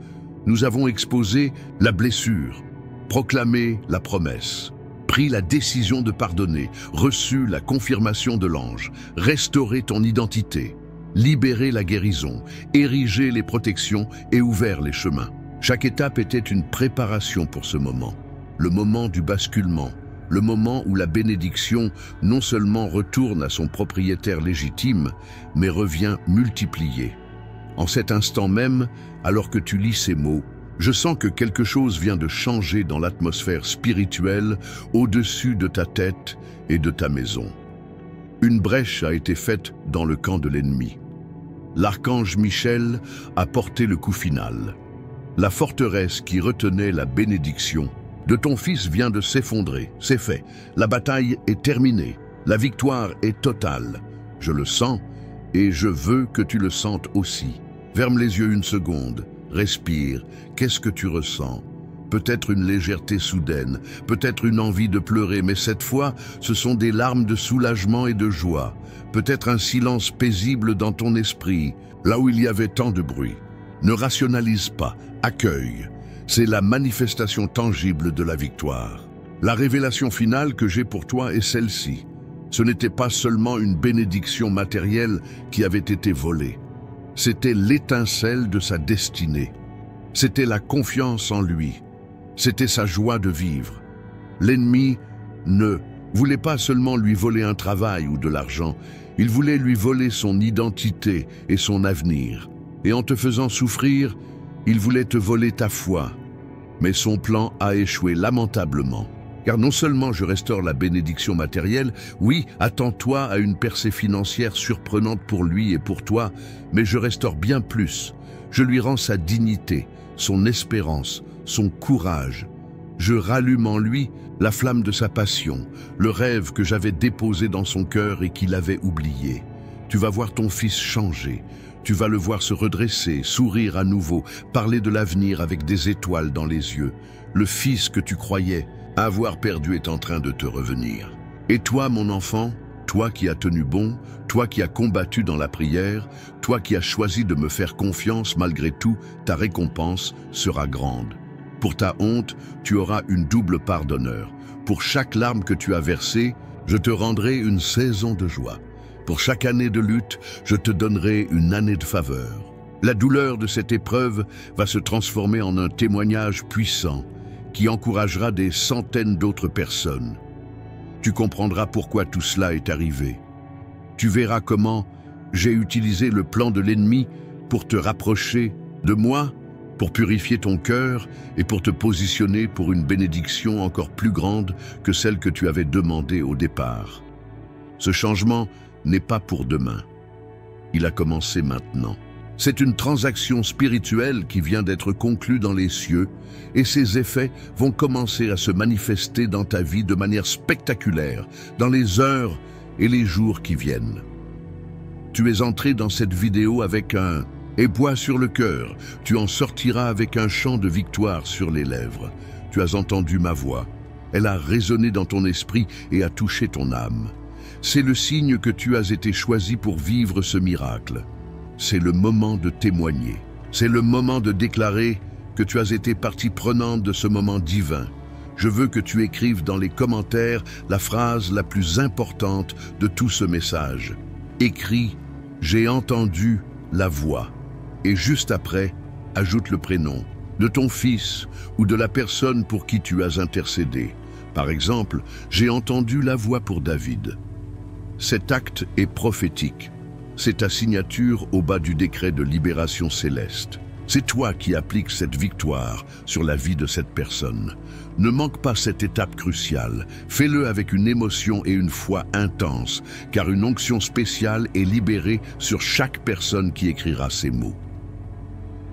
Nous avons exposé la blessure, proclamé la promesse, pris la décision de pardonner, reçu la confirmation de l'ange, restauré ton identité, libéré la guérison, érigé les protections et ouvert les chemins. Chaque étape était une préparation pour ce moment, le moment du basculement, le moment où la bénédiction non seulement retourne à son propriétaire légitime, mais revient multipliée. En cet instant même, alors que tu lis ces mots, je sens que quelque chose vient de changer dans l'atmosphère spirituelle au-dessus de ta tête et de ta maison. Une brèche a été faite dans le camp de l'ennemi. L'archange Michel a porté le coup final. La forteresse qui retenait la bénédiction de ton fils vient de s'effondrer. C'est fait. La bataille est terminée. La victoire est totale. Je le sens et je veux que tu le sentes aussi. Ferme les yeux une seconde. Respire. Qu'est-ce que tu ressens? Peut-être une légèreté soudaine, peut-être une envie de pleurer, mais cette fois, ce sont des larmes de soulagement et de joie. Peut-être un silence paisible dans ton esprit, là où il y avait tant de bruit. Ne rationalise pas, accueille. C'est la manifestation tangible de la victoire. La révélation finale que j'ai pour toi est celle-ci. Ce n'était pas seulement une bénédiction matérielle qui avait été volée. C'était l'étincelle de sa destinée. C'était la confiance en lui. C'était sa joie de vivre. L'ennemi ne voulait pas seulement lui voler un travail ou de l'argent, il voulait lui voler son identité et son avenir. Et en te faisant souffrir, il voulait te voler ta foi. Mais son plan a échoué lamentablement. Car non seulement je restaure la bénédiction matérielle, oui, attends-toi à une percée financière surprenante pour lui et pour toi, mais je restaure bien plus. Je lui rends sa dignité, son espérance, son courage. Je rallume en lui la flamme de sa passion, le rêve que j'avais déposé dans son cœur et qu'il avait oublié. Tu vas voir ton fils changer. Tu vas le voir se redresser, sourire à nouveau, parler de l'avenir avec des étoiles dans les yeux. Le fils que tu croyais avoir perdu est en train de te revenir. Et toi, mon enfant, toi qui as tenu bon, toi qui as combattu dans la prière, toi qui as choisi de me faire confiance malgré tout, ta récompense sera grande. Pour ta honte, tu auras une double part d'honneur. Pour chaque larme que tu as versée, je te rendrai une saison de joie. Pour chaque année de lutte, je te donnerai une année de faveur. La douleur de cette épreuve va se transformer en un témoignage puissant qui encouragera des centaines d'autres personnes. Tu comprendras pourquoi tout cela est arrivé. Tu verras comment j'ai utilisé le plan de l'ennemi pour te rapprocher de moi, pour purifier ton cœur et pour te positionner pour une bénédiction encore plus grande que celle que tu avais demandée au départ. Ce changement n'est pas pour demain. Il a commencé maintenant. C'est une transaction spirituelle qui vient d'être conclue dans les cieux et ses effets vont commencer à se manifester dans ta vie de manière spectaculaire dans les heures et les jours qui viennent. Tu es entré dans cette vidéo avec un éboi sur le cœur. Tu en sortiras avec un chant de victoire sur les lèvres. Tu as entendu ma voix. Elle a résonné dans ton esprit et a touché ton âme. C'est le signe que tu as été choisi pour vivre ce miracle. C'est le moment de témoigner. C'est le moment de déclarer que tu as été partie prenante de ce moment divin. Je veux que tu écrives dans les commentaires la phrase la plus importante de tout ce message. Écris « J'ai entendu la voix » et juste après, ajoute le prénom de ton fils ou de la personne pour qui tu as intercédé. Par exemple, j'ai entendu la voix pour David. Cet acte est prophétique. C'est ta signature au bas du décret de libération céleste. C'est toi qui appliques cette victoire sur la vie de cette personne. Ne manque pas cette étape cruciale. Fais-le avec une émotion et une foi intense, car une onction spéciale est libérée sur chaque personne qui écrira ces mots.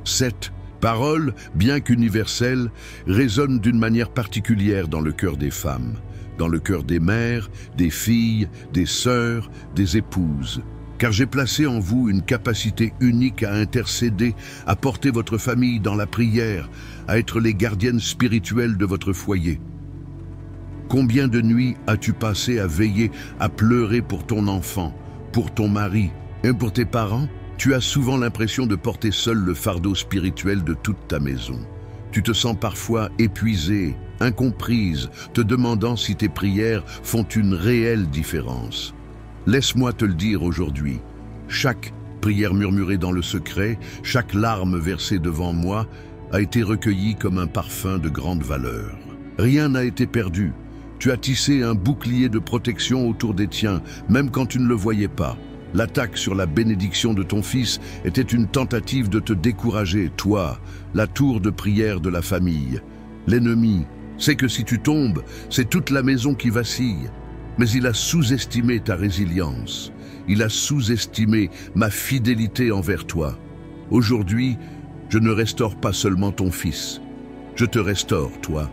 Cette parole, bien qu'universelle, résonne d'une manière particulière dans le cœur des femmes, dans le cœur des mères, des filles, des sœurs, des épouses. Car j'ai placé en vous une capacité unique à intercéder, à porter votre famille dans la prière, à être les gardiennes spirituelles de votre foyer. Combien de nuits as-tu passé à veiller, à pleurer pour ton enfant, pour ton mari et pour tes parents? Tu as souvent l'impression de porter seul le fardeau spirituel de toute ta maison. Tu te sens parfois épuisée, incomprise, te demandant si tes prières font une réelle différence. Laisse-moi te le dire aujourd'hui, chaque prière murmurée dans le secret, chaque larme versée devant moi a été recueillie comme un parfum de grande valeur. Rien n'a été perdu. Tu as tissé un bouclier de protection autour des tiens, même quand tu ne le voyais pas. L'attaque sur la bénédiction de ton fils était une tentative de te décourager, toi, la tour de prière de la famille. L'ennemi sait que si tu tombes, c'est toute la maison qui vacille. Mais il a sous-estimé ta résilience. Il a sous-estimé ma fidélité envers toi. Aujourd'hui, je ne restaure pas seulement ton fils. Je te restaure, toi.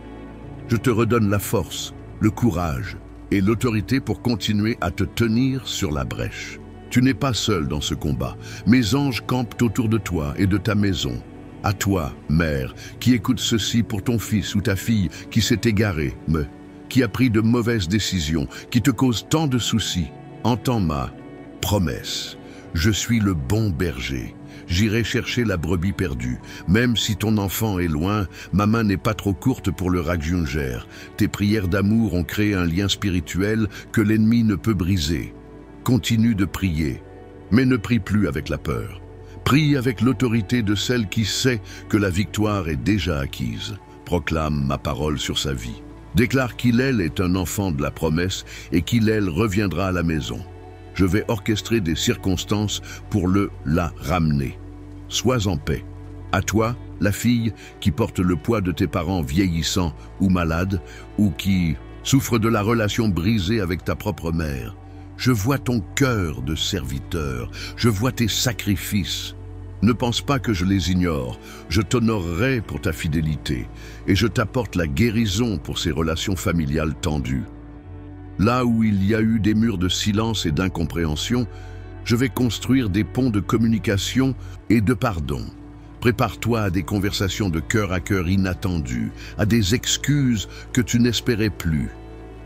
Je te redonne la force, le courage et l'autorité pour continuer à te tenir sur la brèche. Tu n'es pas seul dans ce combat. Mes anges campent autour de toi et de ta maison. À toi, mère, qui écoute ceci pour ton fils ou ta fille qui s'est égaré, qui a pris de mauvaises décisions, qui te cause tant de soucis, entends ma promesse. Je suis le bon berger. J'irai chercher la brebis perdue. Même si ton enfant est loin, ma main n'est pas trop courte pour le ragjunger. Tes prières d'amour ont créé un lien spirituel que l'ennemi ne peut briser. Continue de prier, mais ne prie plus avec la peur. Prie avec l'autorité de celle qui sait que la victoire est déjà acquise. Proclame ma parole sur sa vie. Déclare qu'il, elle, est un enfant de la promesse et qu'il, elle, reviendra à la maison. Je vais orchestrer des circonstances pour la ramener. Sois en paix. À toi, la fille qui porte le poids de tes parents vieillissants ou malades, ou qui souffre de la relation brisée avec ta propre mère. Je vois ton cœur de serviteur, je vois tes sacrifices. Ne pense pas que je les ignore. Je t'honorerai pour ta fidélité et je t'apporte la guérison pour ces relations familiales tendues. Là où il y a eu des murs de silence et d'incompréhension, je vais construire des ponts de communication et de pardon. Prépare-toi à des conversations de cœur à cœur inattendues, à des excuses que tu n'espérais plus.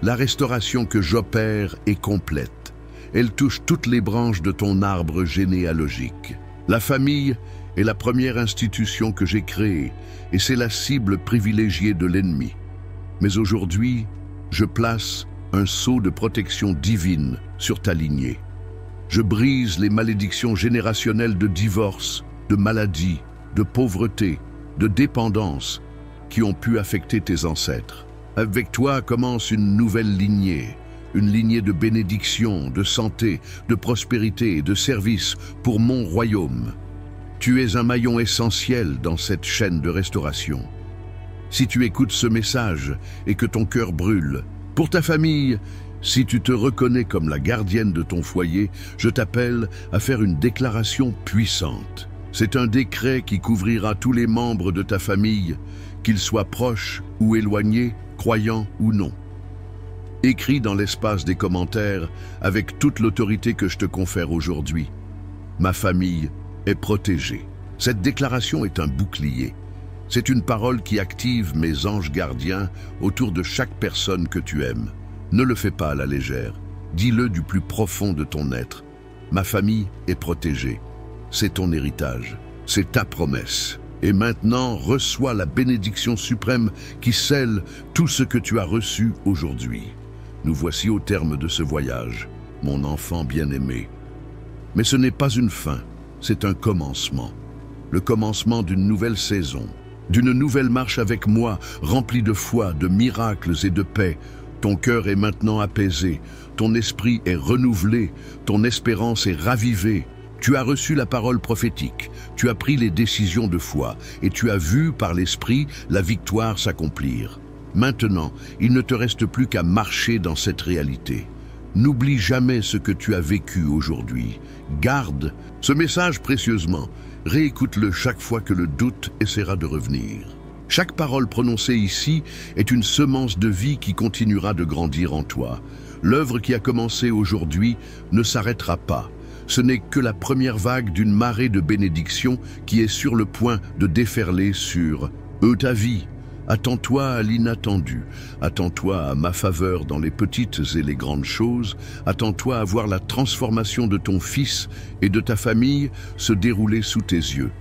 La restauration que j'opère est complète. Elle touche toutes les branches de ton arbre généalogique. La famille est la première institution que j'ai créée et c'est la cible privilégiée de l'ennemi. Mais aujourd'hui, je place un sceau de protection divine sur ta lignée. Je brise les malédictions générationnelles de divorce, de maladie, de pauvreté, de dépendance qui ont pu affecter tes ancêtres. Avec toi commence une nouvelle lignée, une lignée de bénédiction, de santé, de prospérité et de service pour mon royaume. Tu es un maillon essentiel dans cette chaîne de restauration. Si tu écoutes ce message et que ton cœur brûle, pour ta famille, si tu te reconnais comme la gardienne de ton foyer, je t'appelle à faire une déclaration puissante. C'est un décret qui couvrira tous les membres de ta famille, qu'ils soient proches ou éloignés, croyants ou non. Écris dans l'espace des commentaires avec toute l'autorité que je te confère aujourd'hui. Ma famille est protégée. Cette déclaration est un bouclier. C'est une parole qui active mes anges gardiens autour de chaque personne que tu aimes. Ne le fais pas à la légère. Dis-le du plus profond de ton être. Ma famille est protégée. C'est ton héritage. C'est ta promesse. Et maintenant, reçois la bénédiction suprême qui scelle tout ce que tu as reçu aujourd'hui. Nous voici au terme de ce voyage, mon enfant bien-aimé. Mais ce n'est pas une fin, c'est un commencement. Le commencement d'une nouvelle saison, d'une nouvelle marche avec moi, remplie de foi, de miracles et de paix. Ton cœur est maintenant apaisé, ton esprit est renouvelé, ton espérance est ravivée. Tu as reçu la parole prophétique, tu as pris les décisions de foi et tu as vu par l'esprit la victoire s'accomplir. Maintenant, il ne te reste plus qu'à marcher dans cette réalité. N'oublie jamais ce que tu as vécu aujourd'hui. Garde ce message précieusement. Réécoute-le chaque fois que le doute essaiera de revenir. Chaque parole prononcée ici est une semence de vie qui continuera de grandir en toi. L'œuvre qui a commencé aujourd'hui ne s'arrêtera pas. Ce n'est que la première vague d'une marée de bénédictions qui est sur le point de déferler sur ta vie. Attends-toi à l'inattendu, attends-toi à ma faveur dans les petites et les grandes choses, attends-toi à voir la transformation de ton fils et de ta famille se dérouler sous tes yeux.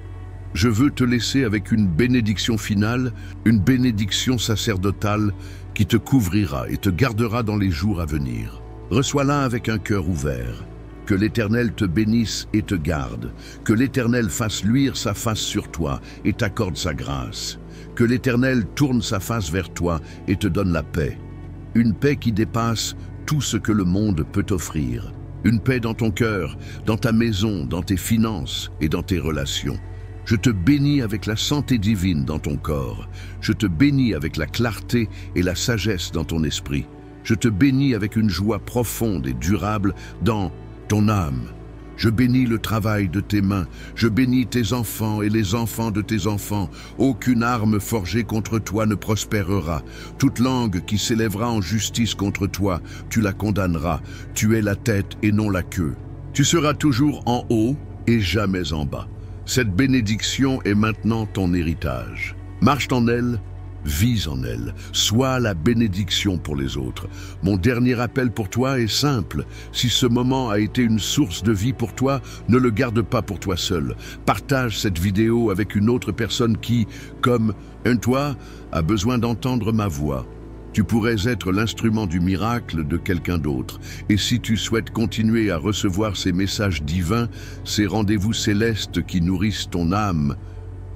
Je veux te laisser avec une bénédiction finale, une bénédiction sacerdotale qui te couvrira et te gardera dans les jours à venir. Reçois-la avec un cœur ouvert. Que l'Éternel te bénisse et te garde, que l'Éternel fasse luire sa face sur toi et t'accorde sa grâce. Que l'Éternel tourne sa face vers toi et te donne la paix. Une paix qui dépasse tout ce que le monde peut t'offrir. Une paix dans ton cœur, dans ta maison, dans tes finances et dans tes relations. Je te bénis avec la santé divine dans ton corps. Je te bénis avec la clarté et la sagesse dans ton esprit. Je te bénis avec une joie profonde et durable dans ton âme. Je bénis le travail de tes mains, je bénis tes enfants et les enfants de tes enfants. Aucune arme forgée contre toi ne prospérera. Toute langue qui s'élèvera en justice contre toi, tu la condamneras. Tu es la tête et non la queue. Tu seras toujours en haut et jamais en bas. Cette bénédiction est maintenant ton héritage. Marche en elle, vis en elle, sois la bénédiction pour les autres. Mon dernier appel pour toi est simple. Si ce moment a été une source de vie pour toi, ne le garde pas pour toi seul. Partage cette vidéo avec une autre personne qui, comme toi, a besoin d'entendre ma voix. Tu pourrais être l'instrument du miracle de quelqu'un d'autre. Et si tu souhaites continuer à recevoir ces messages divins, ces rendez-vous célestes qui nourrissent ton âme,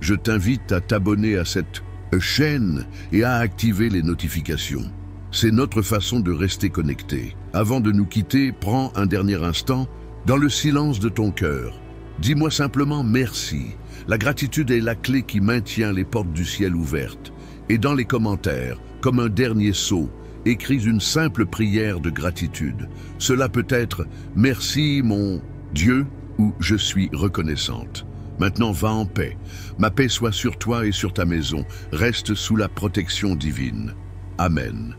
je t'invite à t'abonner à cette chaîne et à activer les notifications. C'est notre façon de rester connecté. Avant de nous quitter, prends un dernier instant, dans le silence de ton cœur. Dis-moi simplement merci. La gratitude est la clé qui maintient les portes du ciel ouvertes. Et dans les commentaires, comme un dernier sceau, écris une simple prière de gratitude. Cela peut être « Merci mon Dieu » ou « Je suis reconnaissante ». Maintenant va en paix. Ma paix soit sur toi et sur ta maison. Reste sous la protection divine. Amen.